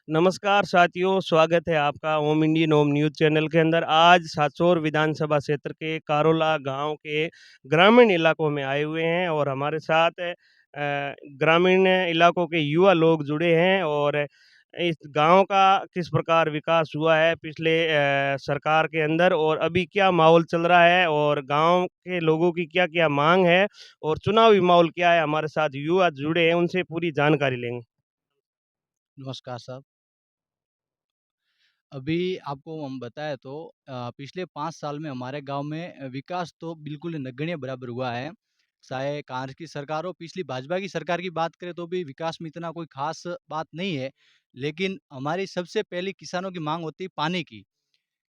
नमस्कार साथियों, स्वागत है आपका ओम इंडियन ओम न्यूज़ चैनल के अंदर। आज सांचौर विधानसभा क्षेत्र के कारोला गाँव के ग्रामीण इलाकों में आए हुए हैं और हमारे साथ ग्रामीण इलाकों के युवा लोग जुड़े हैं और इस गाँव का किस प्रकार विकास हुआ है पिछले सरकार के अंदर और अभी क्या माहौल चल रहा है और गाँव के लोगों की क्या-क्या माँग है और चुनावी माहौल क्या है, हमारे साथ युवा जुड़े हैं, उनसे पूरी जानकारी लेंगे। नमस्कार साहब। अभी आपको हम बताएँ तो पिछले 5 साल में हमारे गाँव में विकास तो बिल्कुल नगण्य बराबर हुआ है। चाहे कांग्रेस की सरकार हो, पिछली भाजपा की सरकार की बात करें तो भी विकास में इतना कोई ख़ास बात नहीं है। लेकिन हमारी सबसे पहली किसानों की माँग होती है पानी की।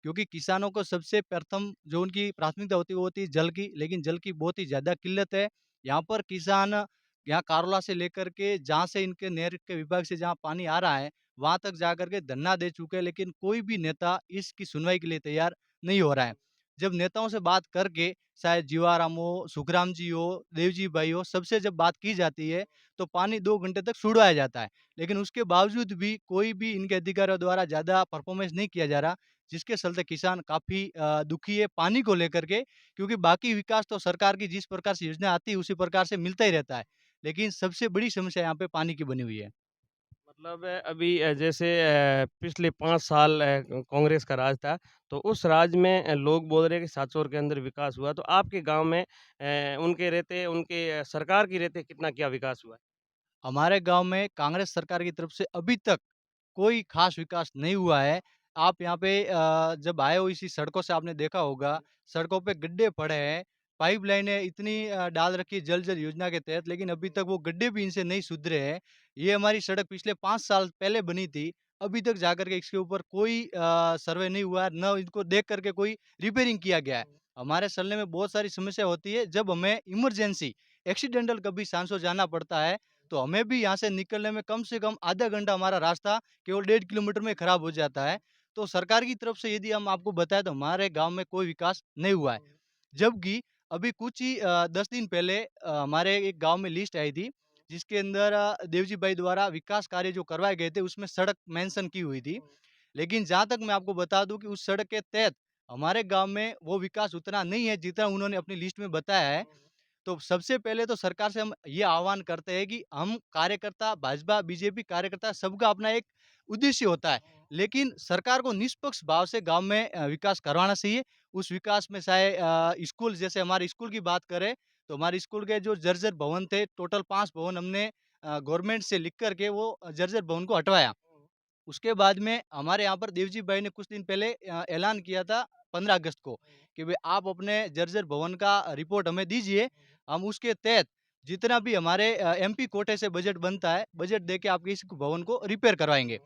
क्योंकि किसानों को सबसे प्रथम जो उनकी प्राथमिकता होती है वो होती है जल की, लेकिन जल की बहुत ही ज़्यादा किल्लत है। यहाँ पर किसान यहाँ कारोला से लेकर के जहाँ से इनके नहर के विभाग से जहाँ पानी आ रहा है, वहाँ तक जाकर के धरना दे चुके हैं, लेकिन कोई भी नेता इसकी सुनवाई के लिए तैयार नहीं हो रहा है। जब नेताओं से बात करके चाहे जीवाराम हो, सुखराम जी हो, देवजी भाई हो, सबसे जब बात की जाती है, तो पानी 2 घंटे तक छुड़वाया जाता है। लेकिन उसके बावजूद भी कोई भी इनके अधिकारियों द्वारा ज़्यादा परफ़ॉर्मेंस नहीं किया जा रहा। जिसके चलते किसान काफ़ी दुखी है पानी को लेकर के, क्योंकि बाकी विकास तो सरकार की जिस प्रकार से योजना आती है उसी प्रकार से मिलता ही रहता है। लेकिन सबसे बड़ी समस्या यहाँ पे पानी की बनी हुई है। मतलब अभी जैसे पिछले 5 साल कांग्रेस का राज था, तो उस राज में लोग बोल रहे हैं कि सांचौर के अंदर विकास हुआ, तो आपके गाँव में उनके रहते उनके सरकार की रहते कितना क्या विकास हुआ है? हमारे गाँव में कांग्रेस सरकार की तरफ से अभी तक कोई ख़ास विकास नहीं हुआ है। आप यहाँ पे जब आए हो इसी सड़कों से आपने देखा होगा, सड़कों पे गड्ढे पड़े हैं, पाइपलाइनें इतनी डाल रखी है जल-जल योजना के तहत, लेकिन अभी तक वो गड्ढे भी इनसे नहीं सुधरे हैं। ये हमारी सड़क पिछले 5 साल पहले बनी थी, अभी तक जाकर के इसके ऊपर कोई सर्वे नहीं हुआ है, ना इनको देख कर के कोई रिपेयरिंग किया गया है। हमारे चलने में बहुत सारी समस्या होती है, जब हमें इमरजेंसी, एक्सीडेंटल कभी सांसों जाना पड़ता है, तो हमें भी यहाँ से निकलने में कम से कम आधा घंटा हमारा रास्ता केवल 1.5 किलोमीटर में खराब हो जाता है। तो सरकार की तरफ से यदि हम आपको बताएँ तो हमारे गाँव में कोई विकास नहीं हुआ है। जबकि अभी कुछ ही 10 दिन पहले हमारे एक गाँव में लिस्ट आई थी, जिसके अंदर देवजी भाई द्वारा विकास कार्य जो करवाए गए थे उसमें सड़क मेंशन की हुई थी। लेकिन जहाँ तक मैं आपको बता दूँ कि उस सड़क के तहत हमारे गाँव में वो विकास उतना नहीं है जितना उन्होंने अपनी लिस्ट में बताया है। तो सबसे पहले तो सरकार से हम ये आह्वान करते हैं कि हम कार्यकर्ता भाजपा, बीजेपी कार्यकर्ता सबका अपना एक उद्देश्य होता है। लेकिन सरकार को निष्पक्ष भाव से गाँव में विकास करवाना चाहिए। उस विकास में चाहे स्कूल जैसे हमारे स्कूल की बात करें, तो हमारे स्कूल के जो जर्जर भवन थे, टोटल 5 भवन हमने गवर्नमेंट से लिख कर के वो जर्जर भवन को हटवाया। उसके बाद में हमारे यहाँ पर देवजी भाई ने कुछ दिन पहले ऐलान किया था 15 अगस्त को कि भई आप अपने जर्जर भवन का रिपोर्ट हमें दीजिए। हम उसके तहत जितना भी हमारे एमपी कोटे से बजट बनता है, बजट देके आपके इस भवन को रिपेयर करवाएँगे।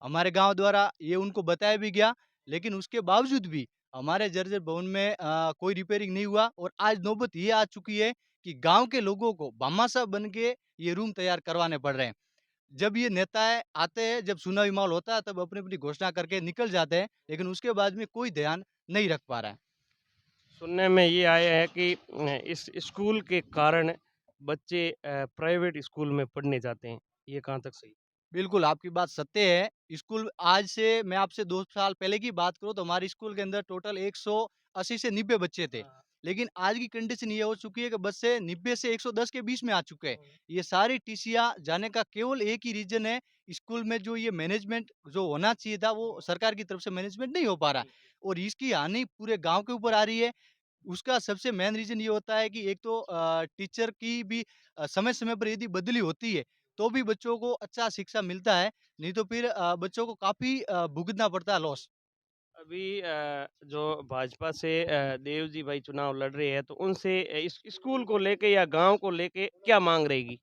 हमारे गाँव द्वारा ये उनको बताया भी गया, लेकिन उसके बावजूद भी हमारे जर्जर भवन में कोई रिपेयरिंग नहीं हुआ और आज नौबत ये आ चुकी है कि गाँव के लोगों को भामाशाह बन के ये रूम तैयार करवाने पड़ रहे हैं। जब ये नेता आते हैं, जब चुनावी माहौल होता है, तब अपनी-अपनी घोषणा करके निकल जाते हैं, लेकिन उसके बाद में कोई ध्यान नहीं रख पा रहा है। सुनने में ये आया है कि इस स्कूल के कारण बच्चे प्राइवेट स्कूल में पढ़ने जाते हैं, ये कहाँ तक सही? बिल्कुल, आपकी बात सत्य है। स्कूल आज से मैं आपसे 2 साल पहले की बात करूँ तो हमारे स्कूल के अंदर टोटल 180 से 90 बच्चे थे। लेकिन आज की कंडीशन ये हो चुकी है कि बच्चे 90 से 110 के बीच में आ चुके हैं। ये सारी टीसियाँ जाने का केवल एक ही रीज़न है, स्कूल में जो ये मैनेजमेंट जो होना चाहिए था, वो सरकार की तरफ से मैनेजमेंट नहीं हो पा रहा है और इसकी हानि पूरे गाँव के ऊपर आ रही है। उसका सबसे मेन रीज़न ये होता है कि एक तो टीचर की भी समय-समय पर यदि बदली होती है, तो भी बच्चों को अच्छा शिक्षा मिलता है, नहीं तो फिर बच्चों को काफ़ी भुगतना पड़ता है लॉस। अभी जो भाजपा से देव जी भाई चुनाव लड़ रहे हैं, तो उनसे इस स्कूल को लेके या गाँव को लेके क्या माँग रहेगी?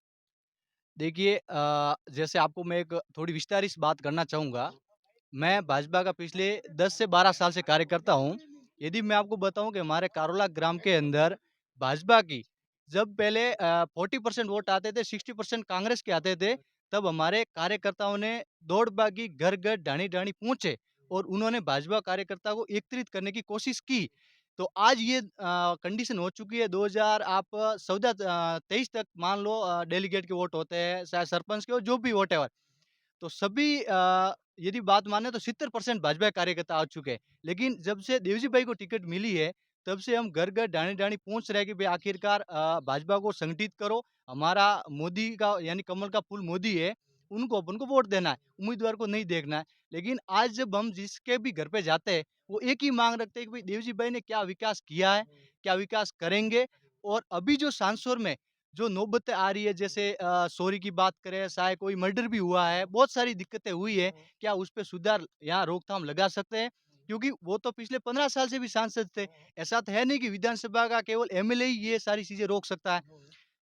देखिए जैसे आपको मैं एक थोड़ी विस्तारित बात करना चाहूँगा। मैं भाजपा का पिछले 10 से 12 साल से कार्यकर्ता हूँ। यदि मैं आपको बताऊँ कि हमारे कारोला ग्राम के अंदर भाजपा की जब पहले 40% वोट आते थे, 60% कांग्रेस के आते थे, तब हमारे कार्यकर्ताओं ने दौड़ भागी, घर-घर, ढाणी-ढाणी पहुँचे और उन्होंने भाजपा कार्यकर्ता को एकत्रित करने की कोशिश की। तो आज ये कंडीशन हो चुकी है 2000 आप 14 23 तक मान लो डेलीगेट के वोट होते हैं, चाहे सरपंच के हो, जो भी वोटेवर। तो सभी यदि बात माने तो 70% भाजपा के कार्यकर्ता आ चुके हैं। लेकिन जब से देवजी भाई को टिकट मिली है, तब से हम घर-घर, डाणी-डाणी पहुँच रहे हैं कि भई आखिरकार भाजपा को संगठित करो। हमारा मोदी का यानी कमल का फूल मोदी है, उनको अपन को वोट देना है, उम्मीदवार को नहीं देखना है। लेकिन आज जब हम जिसके भी घर पे जाते हैं, वो एक ही माँग रखते हैं कि भई देवजी भाई ने क्या विकास किया है, क्या विकास करेंगे? और अभी जो सांसौर में जो नौबतें आ रही है, जैसे चोरी की बात करें, चाहे कोई मर्डर भी हुआ है, बहुत सारी दिक्कतें हुई है, क्या उस पे सुधार यहाँ रोकथाम लगा सकते हैं? क्योंकि वो तो पिछले 15 साल से भी सांसद थे। ऐसा तो है नहीं कि विधानसभा का केवल एमएलए ही ये सारी चीज़ें रोक सकता है।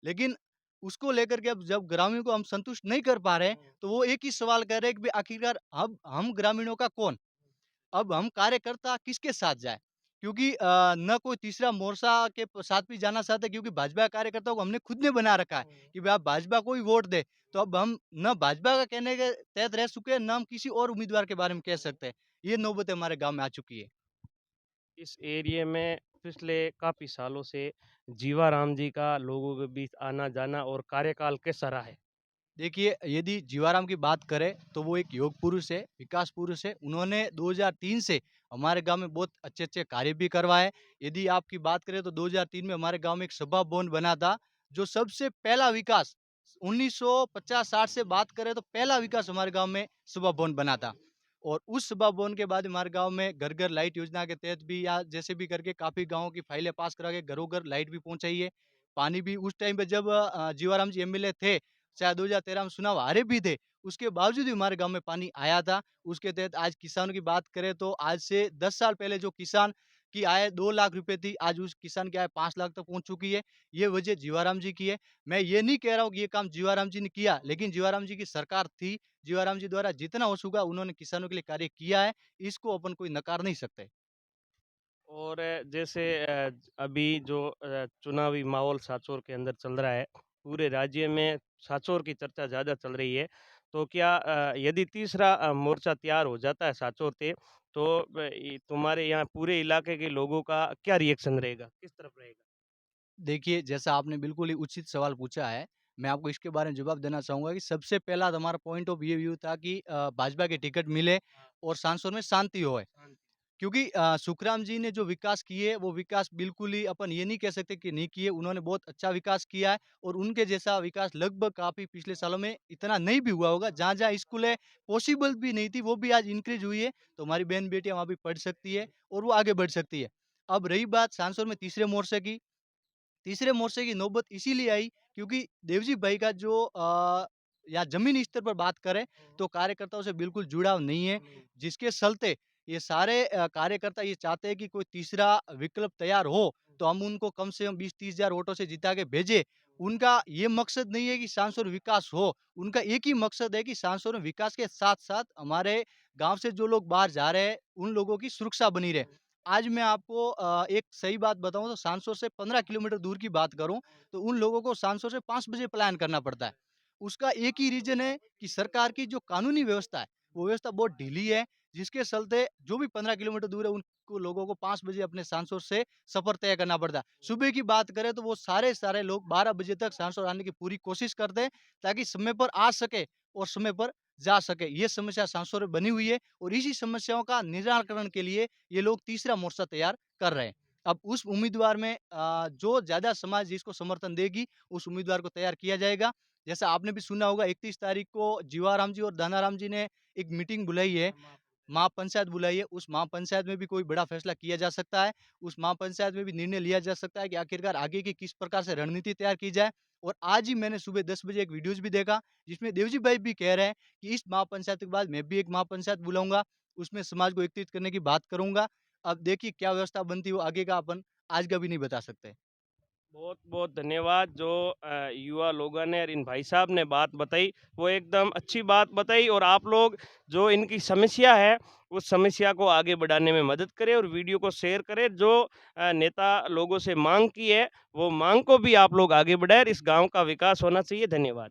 लेकिन उसको लेकर के अब जब ग्रामीण को हम संतुष्ट नहीं कर पा रहे हैं, तो वो एक ही सवाल कर रहे हैं कि भई आखिरकार अब हम ग्रामीणों का कौन? अब हम कार्यकर्ता किसके साथ जाएँ? क्योंकि ना कोई तीसरा मोर्चा के साथ भी जाना चाहते, क्योंकि भाजपा कार्यकर्ताओं को हमने खुद ने बना रखा है कि भाई आप भाजपा को ही वोट दें। तो अब हम ना भाजपा का कहने के तहत रह चुके हैं, ना हम किसी और उम्मीदवार के बारे में कह सकते हैं। ये नौबत हमारे गाँव में आ चुकी है। इस एरिये में पिछले काफ़ी सालों से जीवाराम जी का लोगों के बीच आना-जाना और कार्यकाल कैसा रहा है? देखिए, यदि जीवाराम की बात करें, तो वो एक योग पुरुष है, विकास पुरुष है। उन्होंने 2003 से हमारे गाँव में बहुत अच्छे-अच्छे कार्य भी करवाए। यदि आपकी बात करें तो 2003 में हमारे गाँव में एक सभा भवन बना था, जो सबसे पहला विकास 1950-60 से बात करें तो पहला विकास हमारे गाँव में सभा भवन बना था। और उस सभा भवन के बाद हमारे गाँव में घर-घर लाइट योजना के तहत भी, या जैसे भी करके काफ़ी गाँवों की फाइलें पास करा के घरों-घर लाइट भी पहुँचाई है। पानी भी उस टाइम पे जब जीवाराम जी एमएलए थे, शायद 2013 में चुनाव हारे भी थे, उसके बावजूद भी हमारे गाँव में पानी आया था। उसके तहत आज किसानों की बात करें तो आज से 10 साल पहले जो किसान की आय 2 लाख रुपए थी, आज उस किसान की आय 5 लाख तक पहुँच चुकी है। ये वजह जीवाराम जी की है। मैं ये नहीं कह रहा हूँ कि ये काम जीवाराम जी ने किया, लेकिन जीवाराम जी की सरकार थी। जीवाराम जी द्वारा जितना हो सका उन्होंने किसानों के लिए कार्य किया है, इसको अपन कोई नकार नहीं सकते। और जैसे अभी जो चुनावी माहौल सांचौर के अंदर चल रहा है, पूरे राज्य में सांचौर की चर्चा ज़्यादा चल रही है। तो क्या यदि तीसरा मोर्चा तैयार हो जाता है सांचौर से, तो तुम्हारे यहाँ पूरे इलाके के लोगों का क्या रिएक्शन रहेगा? किस तरफ रहेगा? देखिए, जैसा आपने बिल्कुल ही उचित सवाल पूछा है, मैं आपको इसके बारे में जवाब देना चाहूँगा कि सबसे पहला तो हमारा पॉइंट ऑफ व्यू था कि भाजपा की टिकट मिले और सांसद में शांति होए। क्योंकि सुखराम जी ने जो विकास किए, वो विकास बिल्कुल ही अपन ये नहीं कह सकते कि नहीं किए, उन्होंने बहुत अच्छा विकास किया है और उनके जैसा विकास लगभग काफ़ी पिछले सालों में इतना नहीं भी हुआ होगा। जहाँ-जहाँ स्कूलें पॉसिबल भी नहीं थी, वो भी आज इंक्रीज़ हुई है, तो हमारी बहन-बेटियाँ वहाँ भी पढ़ सकती है और वो आगे बढ़ सकती है। अब रही बात सांसद में तीसरे मोर्चे की, तीसरे मोर्चे की नौबत इसीलिए आई क्योंकि देवजी भाई का जो या ज़मीनी स्तर पर बात करें तो कार्यकर्ताओं से बिल्कुल जुड़ाव नहीं है, जिसके चलते ये सारे कार्यकर्ता ये चाहते हैं कि कोई तीसरा विकल्प तैयार हो, तो हम उनको कम से कम 20-30 हज़ार वोटों से जिता के भेजें। उनका ये मकसद नहीं है कि सांसौर विकास हो, उनका एक ही मकसद है कि सांसौर में विकास के साथ-साथ हमारे गाँव से जो लोग बाहर जा रहे हैं, उन लोगों की सुरक्षा बनी रहे। आज मैं आपको एक सही बात बताऊँ तो सांसौर से 15 किलोमीटर दूर की बात करूँ, तो उन लोगों को सांसौर से 5 बजे पलायन करना पड़ता है। उसका एक ही रीज़न है कि सरकार की जो कानूनी व्यवस्था है, वो व्यवस्था बहुत ढीली है, जिसके चलते जो भी 15 किलोमीटर दूर है, उनको लोगों को 5 बजे अपने सांसौर से सफ़र तय करना पड़ता है। सुबह की बात करें तो वो सारे लोग 12 बजे तक सांसौर आने की पूरी कोशिश करते हैं, ताकि समय पर आ सके और समय पर जा सके। ये समस्या सांसौर में बनी हुई है और इसी समस्याओं का निराकरण के लिए ये लोग तीसरा मोर्चा तैयार कर रहे हैं। अब उस उम्मीदवार में जो ज़्यादा समाज जिसको समर्थन देगी, उस उम्मीदवार को तैयार किया जाएगा। जैसा आपने भी सुना होगा 31 तारीख को जीवाराम जी और दानाराम जी ने एक मीटिंग बुलाई है, महापंचायत बुलाई है। उस महापंचायत में भी कोई बड़ा फैसला किया जा सकता है। उस महापंचायत में भी निर्णय लिया जा सकता है कि आखिरकार आगे की किस प्रकार से रणनीति तैयार की जाए। और आज ही मैंने सुबह 10 बजे एक वीडियोज़ भी देखा, जिसमें देवजी भाई भी कह रहे हैं कि इस महापंचायत के बाद मैं भी एक महापंचायत बुलाऊँगा, उसमें समाज को एकत्रित करने की बात करूँगा। अब देखिए क्या व्यवस्था बनती है वो आगे का अपन आज का भी नहीं बता सकते। बहुत-बहुत धन्यवाद जो युवा लोगों ने और इन भाई साहब ने बात बताई, वो एकदम अच्छी बात बताई और आप लोग जो इनकी समस्या है, उस समस्या को आगे बढ़ाने में मदद करें और वीडियो को शेयर करें। जो नेता लोगों से माँग की है, वो माँग को भी आप लोग आगे बढ़ाएँ और इस गाँव का विकास होना चाहिए। धन्यवाद।